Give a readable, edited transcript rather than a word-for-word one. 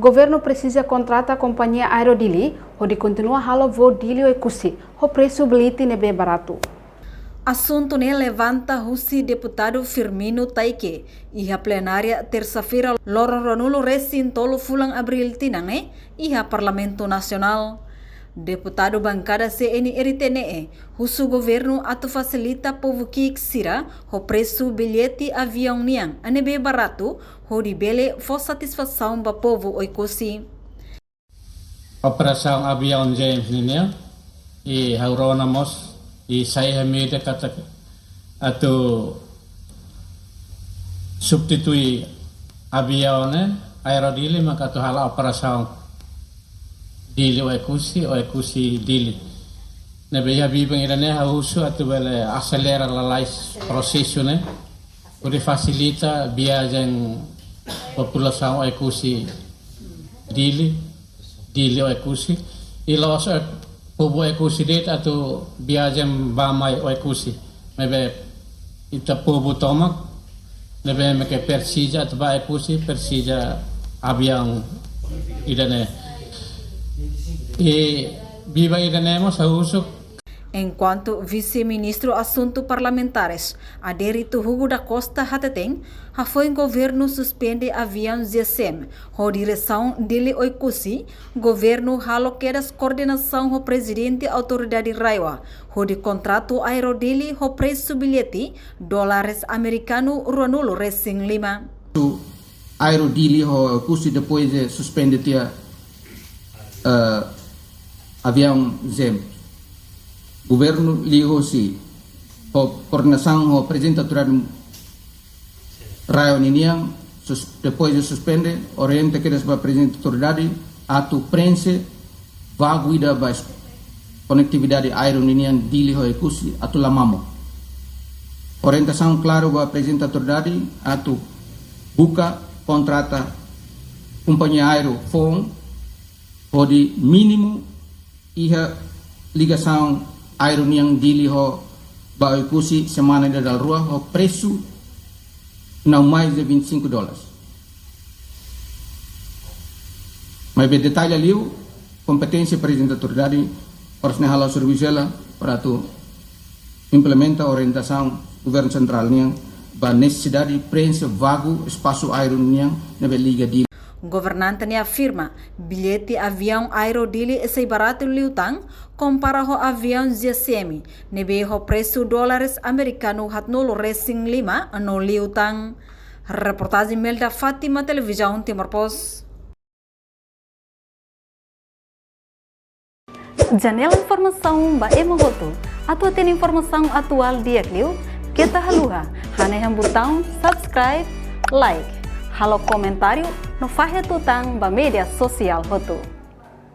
governo precisa contratar a companhia Aerodili, onde continua halo voo dili e cusi, o preço bilhete nebe barato. Assunto ne levanta Russi deputado Firmino Taike e a plenária terça-feira loro ranulo resin tolo fulang abril tinange e a Parlamento Nacional. Deputado bancada CNRTNE, Russo governo atu facilita povo que sira o preço bilhete avião niang anebe barato, ho di bele for satisfação ba povo oikosi. Operação avião James niang e hauronamos e saya media kata atau substitui avião Aerodili maka tu hala operação dili o ekusi dili nebe ya bibang irane hausu atau bele acelera lalais prosesso né pode facilita viagem população o ekusi dili o ekusi e los povo ekusi det atau viagem bamai o ekusi nebe ita povo tomak nebe meke persija atau ba ekusi persija avião irane e viva iremos a uso. Enquanto vice-ministro assunto parlamentares Aderito Hugo da Costa Hateteng, foi governo suspende avião GSM, a direção dele oikusi, governo haloquedas coordenação o presidente autoridade Raiwa, o de contrato Aerodili o preço bilhete dólares americano Ronulo Racing Lima. Aerodili o custo depois de suspende tia avião ZEM. Governo ligou-se a coordenação o presidente autoridade Raio Niniang, depois de suspende, orienta que para presidente autoridade atu prensa vaguida bas conectividade aero Niniang dili ho ekusi atu lamamo. Orientação claro para presidente autoridade atu buka contrata companhia aero phone de mínimo iha ligação aero Niniang dili ho ba ekusi semana da rua ho preço não mais de $25. Mas bem detalhe ali, competência presidente da autoridade, ordenada serviço para tu implementa a orientação do governo central para necessidade de prensa vago espaço aéreo na liga de Governante ne afirma bilhete avião Aerodili é barato liutang compara ho avião GSM nebe ho preço dólares americano hatnolo Racing Lima no liutang. Reportagem Melda Fátima, Televisão Timor Post. Janela informação ba emogoto atau tem informação atual dia kliu kita haluha hane botão subscribe like halo comentário no fahe tutang ba media sosial hotu.